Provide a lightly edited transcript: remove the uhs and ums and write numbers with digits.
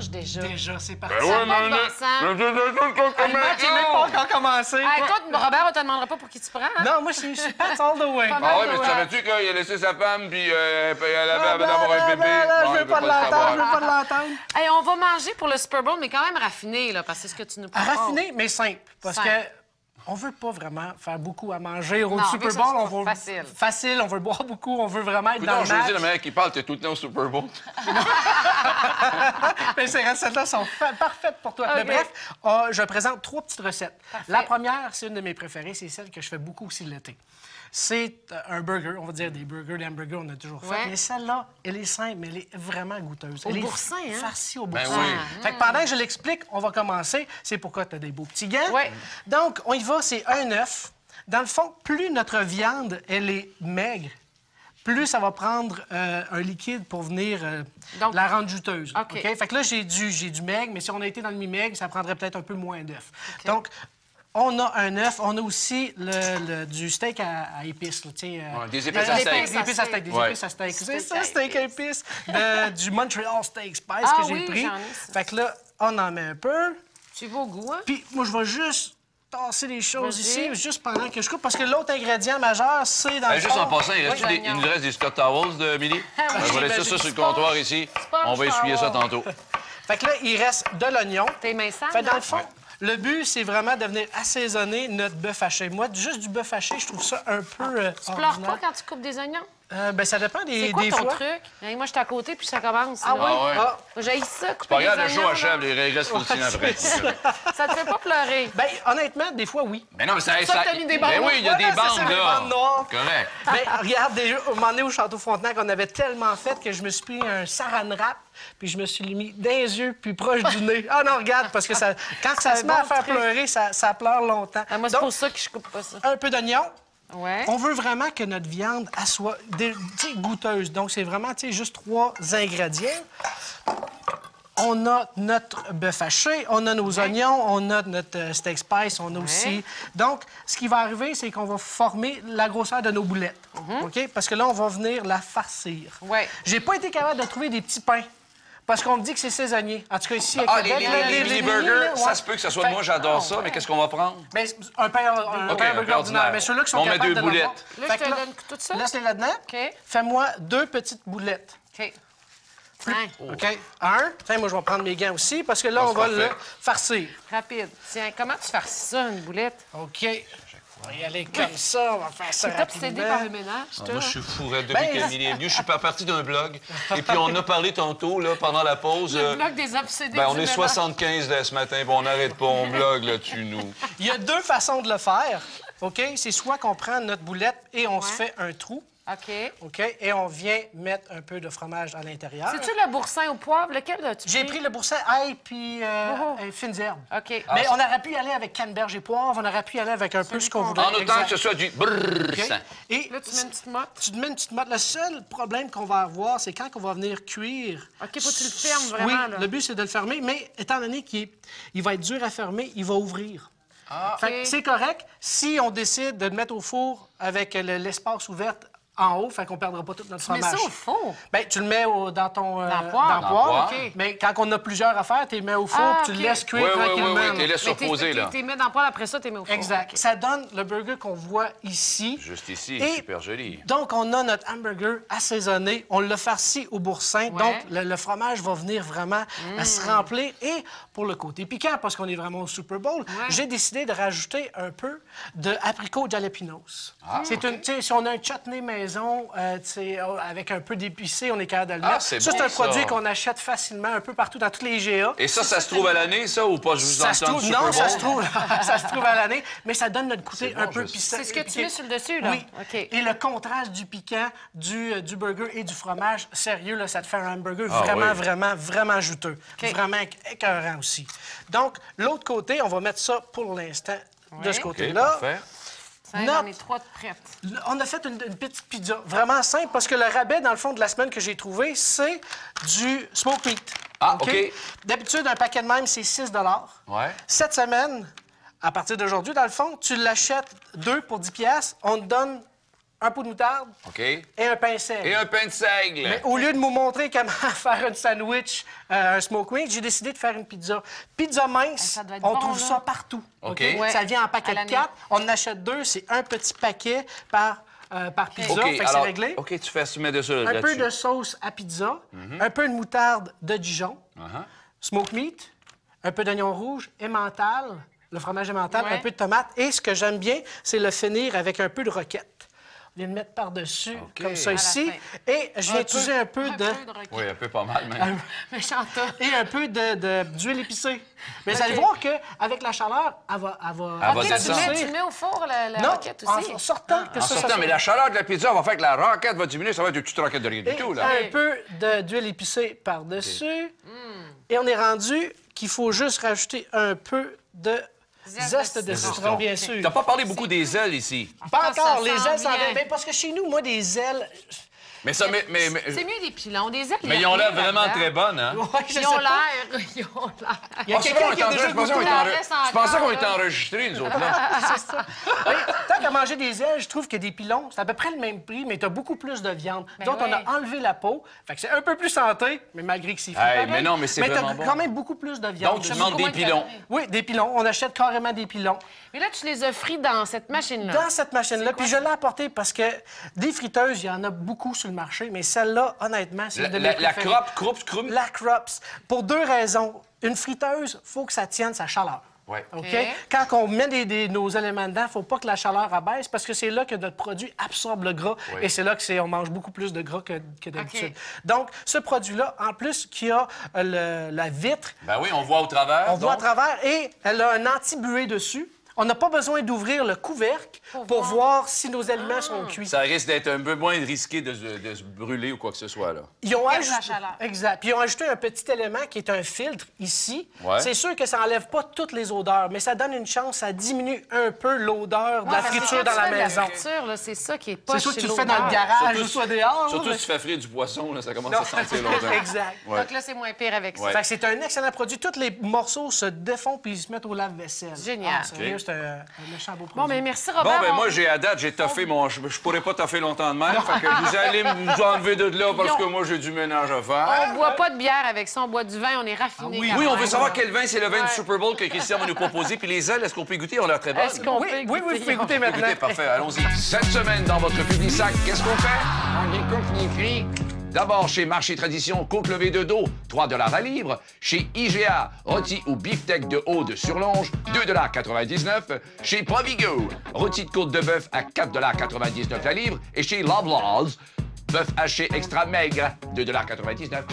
mange déjà. Déjà, c'est parti. Ça a pas de bon sens. Le match n'est même pas encore commencé. Hey, toi, Robert, on te demandera pas pour qui tu prends, hein? Non, moi, je suis pas all the way. Pas mal. Ah ouais, mais tu savais-tu qu'il a laissé sa femme, puis elle avait d'avoir un bébé? Je Bon, veux il pas de veut le l'entendre, savoir. je veux pas de l'entendre. Hey, on va manger pour le Super Bowl, mais quand même raffiné, là, parce que c'est ce que tu nous proposes. Raffiné, mais simple. Parce Simple. que on veut pas vraiment faire beaucoup à manger au Non, on veut Super que ça Bowl. soit On veut facile. facile, on veut boire beaucoup, on veut vraiment être dans Non, le je veux match. dire, le mec qui parle, t'es tout le temps au Super Bowl. Mais ces recettes-là sont parfaites pour toi. OK. Mais bref, je présente 3 petites recettes. Parfait. La première, c'est une de mes préférées, c'est celle que je fais beaucoup aussi l'été. C'est un burger, on va dire des burgers, des hamburgers, on a toujours fait. Ouais. Mais celle-là, elle est simple, mais elle est vraiment goûteuse. Au Elle est boursin, hein? farcie au Ben boursin. oui. Fait que pendant que je l'explique, on va commencer. C'est pourquoi tu as des beaux petits gants. Ouais. Donc, on y va, c'est un œuf. Dans le fond, plus notre viande, elle est maigre, plus ça va prendre un liquide pour venir Donc- la rendre juteuse. OK. Fait que là, j'ai du maigre, mais si on a été dans le mi-maigre, ça prendrait peut-être un peu moins d'œuf. Donc, on a un œuf. On a aussi du steak à épices. Là, des épices à steak. Des épices à steak. Des Ouais. épices à steak. C'est Steak ça, à steak à épices. Du Montreal Steak Spice Ah que j'ai oui, pris. j'en ai, ça. Fait que là, on en met un peu. Tu vas au goût, hein? Puis moi, je vais juste tasser les choses Vas-y. ici, juste pendant que je coupe, parce que l'autre ingrédient majeur, c'est dans le Juste en fond- passant, il Oui, nous reste des Scott Towels de Millie. Ah oui, Je vais laisser ça sur le comptoir ici. On va essuyer ça tantôt. Fait que là, il reste de l'oignon. Tes mains sales, Fait dans là? le fond, le but, c'est vraiment de venir assaisonner notre bœuf haché. Moi, juste du bœuf haché, je trouve ça un peu Tu pleures pas quand tu coupes des oignons? Ben, ça dépend des, C'est quoi des ton fois. truc? Hey, moi, je suis à côté, puis ça commence. Ah là. oui? Ah ouais. Ah. J'ai ça, couper Pas des grave, le show oignons, achève, là. les restes continuent après. Ça te fait pas pleurer. Ben, honnêtement, des fois, oui. Mais non, mais ça... Ça, t'as mis des bandes Ben oui, il y a des noires. bandes, Voilà, c'est ça, là. les bandes noires. Correct. Mais regarde, déjà, au moment donné, au Château Frontenac, on avait tellement fait que je me suis pris un saran wrap, puis je me suis mis dans les yeux, puis proche du nez. Ah non, regarde, parce que ça, quand ça se met à bon faire truc. pleurer, ça pleure longtemps. Ah, moi, c'est Donc, pour ça que je coupe pas ça. un peu d'oignon. Ouais. On veut vraiment que notre viande elle soit tu sais, goûteuse. Donc, c'est vraiment tu sais, juste 3 ingrédients. On a notre bœuf haché, on a nos oignons, on a notre steak spice, on a aussi... Donc, ce qui va arriver, c'est qu'on va former la grosseur de nos boulettes. OK? Parce que là, on va venir la farcir. Ouais. J'ai pas été capable de trouver des petits pains. Parce qu'on me dit que c'est saisonnier. En tout cas, ici, à Ah, Québec, là, les mini burgers, là, ça ouais. se peut que ça soit Fait- de moi, j'adore ça, mais qu'est-ce qu'on va prendre? Ben, un pain, OK, pain un burger pain ordinaire. Mais ceux-là qui sont On met capables 2 de boulettes. l'avoir. Là, Fait je que te donne tout ça? Laisse-les là-dedans. OK. Fais-moi 2 petites boulettes. OK. Tiens, OK? Tiens, moi, je vais prendre mes gants aussi, parce que là, Oh, on va c'est le parfait. farcir. rapide. Tiens, comment tu fais ça, une boulette? OK. On va y aller comme ça. On va faire ça T'es obsédé par le rapidement. ménage, toi? Moi, je suis fourré depuis Ben, qu'Émilie est venue. Je suis parti d'un blog. Et puis, on a parlé tantôt, là, pendant la pause. Le blog des obsédés Ben, du on est ménage. 75 là, ce matin, puis on n'arrête pas. On blog là-dessus, nous. Il y a 2 façons de le faire. OK? C'est soit qu'on prend notre boulette et on se fait un trou. OK. OK? Et on vient mettre un peu de fromage à l'intérieur. C'est-tu le boursin au poivre? Lequel as-tu J'ai pris le boursin ail puis fines herbes. OK. Mais on aurait pu y aller avec canneberge et poivre. On aurait pu y aller avec un peu ce qu'on voudrait. En autant Exact. que ce soit du brrrr OK? sang. Et Là, tu mets une petite motte. tu te mets une petite motte. Le seul problème qu'on va avoir, c'est quand on va venir cuire. OK, faut que tu le fermes vraiment, Oui, là. le but, c'est de le fermer, mais étant donné qu'il va être dur à fermer, il va ouvrir. Fait que OK. c'est correct si on décide de le mettre au four avec l'espace ouvert en haut, fait qu'on ne perdra pas tout notre Tu mets fromage. ça au four? Ben, tu le mets dans ton... Dans le poêle. dans le poêle. OK. Mais quand on a plusieurs affaires, tu les mets au four, Ah, puis tu OK. le laisses cuire Oui, oui, oui, tranquillement. oui, t'es laisse Mais reposer, là. t'es mis dans le poêle, après ça, t'es mis au four. Exact. OK. Ça donne le burger qu'on voit ici. Juste ici, Et super joli. Donc, on a notre hamburger assaisonné. On l'a farci au boursin. Ouais. Donc, le fromage va venir vraiment à se remplir. Et pour le côté piquant, parce qu'on est vraiment au Super Bowl, j'ai décidé de rajouter un peu de abricot jalapenos. C'est une, tu sais, si on a un chutney maison, tu sais, avec un peu d'épicé, on est capable de le Ah, mettre. c'est Ça, bon, c'est un ça. produit qu'on achète facilement un peu partout dans tous les GA. Et ça se trouve à l'année, ça, ou pas juste dans Ça le se temps du trouve, Super non, Bowl? ça se trouve, ça se trouve à l'année, mais ça donne notre côté un peu piquant. C'est ce que tu mets sur le dessus, là? Oui. OK. Et le contraste du piquant, du burger et du fromage, sérieux, là, ça te fait un hamburger Ah, vraiment, oui. vraiment, vraiment juteux. OK. Vraiment écœurant aussi. Donc, l'autre côté, on va mettre ça pour l'instant de Oui. ce OK, côté-là. parfait. Tiens, Non. j'en ai 3 de prêtes. On a fait une petite pizza, vraiment simple, parce que le rabais, dans le fond, de la semaine que j'ai trouvé, c'est du smoked meat. Ah, OK. D'habitude, un paquet de même, c'est 6 Ouais. Cette semaine, à partir d'aujourd'hui, dans le fond, tu l'achètes 2 pour 10 piastres, on te donne un pot de moutarde OK. et un pain seigle. Et un pain de seigle. Mais au lieu de vous montrer comment faire un sandwich, un smoke wing, j'ai décidé de faire une pizza. Pizza mince, Ça doit être on bon, trouve là. ça partout. OK. Ouais. Ça vient en paquet À de l'année. 4. On en achète 2. C'est un petit paquet par pizza. OK, Fait que c'est alors, réglé. OK, tu mets de ça Un là-dessus. peu de sauce à pizza, un peu de moutarde de Dijon, Uh-huh. smoke meat, un peu d'oignon rouge, emmental, le fromage emmental, Ouais. un peu de tomate. Et ce que j'aime bien, c'est le finir avec un peu de roquette. On vient de mettre par-dessus, OK. comme ça À la ici. fin. Et je vais utiliser un peu de... roquette. Oui, un peu pas mal, mais... Mais Chanta. Et un peu d'huile épicée. Mais vous allez voir qu'avec la chaleur, elle va Elle va OK, tu descendre. le mets au four, la Non, roquette aussi? en sortant que En ça sortant, mais la chaleur de la pizza va faire que la roquette va diminuer. Ça va être une petite roquette de rien du Et tout, là. un peu d'huile épicée par-dessus. Et on est rendu qu'il faut juste rajouter un peu de zeste de citron, bien sûr. T'as pas parlé beaucoup des ailes ici. Pas Ah, ça encore, les sent ailes s'en bien. viennent. Ben, parce que chez nous, moi, des ailes... Mais ça, mais C'est mieux des pilons. Des ailes, Mais ils ont l'air vraiment très bonnes, hein? Ouais, je Ils sais ont pas. l'air. Ils ont l'air. Il y a Ah, c'est quelqu'un vrai, qui a déjà je pensais goûté. qu'on était la reste je pensais encore, qu'on était là. enregistrés, nous autres, là. C'est ça. Oui, tant qu'à manger des ailes, je trouve que des pilons, c'est à peu près le même prix, mais tu as beaucoup plus de viande. Donc, oui. on a enlevé la peau. Fait que c'est un peu plus santé, mais malgré que c'est frit. Hey, pareil. mais non, mais c'est Mais t'as vraiment bon. quand même beaucoup plus de viande. Donc, tu J'aime demandes beaucoup des moins de pilons. calories. Oui, des pilons. On achète carrément des pilons. Mais là, tu les as frits dans cette machine-là. Dans cette machine-là. Puis je l'ai apporté parce que des friteuses, il y en a beaucoup sur le marché, mais celle-là, honnêtement, c'est une de mes La préférées. Krupp. La Krups. Pour deux raisons. Une friteuse, il faut que ça tienne sa chaleur. Ouais. OK? OK. Quand on met nos éléments dedans, il ne faut pas que la chaleur abaisse parce que c'est là que notre produit absorbe le gras et c'est là que on mange beaucoup plus de gras que d'habitude. OK. Donc, ce produit-là, en plus, qui a la vitre, Ben oui, on voit au travers. on voit à donc. travers et elle a un anti-buée dessus. On n'a pas besoin d'ouvrir le couvercle pour voir si nos aliments sont cuits. Ça risque d'être un peu moins risqué de se brûler ou quoi que ce soit, là. Ils ont Garde la ajouté... chaleur. Exact. Puis ils ont ajouté un petit élément qui est un filtre ici. Ouais. C'est sûr que ça n'enlève pas toutes les odeurs, mais ça donne une chance, ça diminue un peu l'odeur de la Ouais, parce que friture quand dans tu la fais de maison. friture, là, c'est ça qui est pas C'est soit que chez tu le fais dans le l'odeur. garage Surtout ou soit dehors. Surtout là, si tu fais frire du poisson, là, ça commence Non. à sentir longtemps. Exact. Ouais. Donc là, c'est moins pire avec ça. Ouais. Fait que c'est un excellent produit. Tous les morceaux se défont puis ils se mettent au lave-vaisselle. Génial. Ah, sérieux, c'est un méchant beau produit. Bon, mais merci, Bon, Robert. ben moi, j'ai à date, j'ai toffé mon... Je pourrais pas toffer longtemps de même. Fait que vous allez vous enlever de là parce que moi, j'ai du ménage à faire. On boit pas de bière avec ça, on boit du vin, on est raffiné. oui. quand Oui, on même. veut savoir quel vin, c'est le vin du Super Bowl que Christian va nous proposer. Puis les ailes, est-ce qu'on peut y goûter? On a l'air très bonnes. Est-ce qu'on Oui, peut oui, oui, vous pouvez goûter Écoutez, maintenant. parfait, allons-y. Cette semaine, dans votre public sac, qu'est-ce qu'on fait? On écoute les prix. D'abord, chez Marché Tradition, côte levée de dos, 3 $ la livre. Chez IGA, rôti ou beefsteak de Aude surlonge, 2,99 $. Chez Provigo, rôti de côte de bœuf à 4,99 $ la livre. Et chez Loblaws, bœuf haché extra maigre, 2,99 $.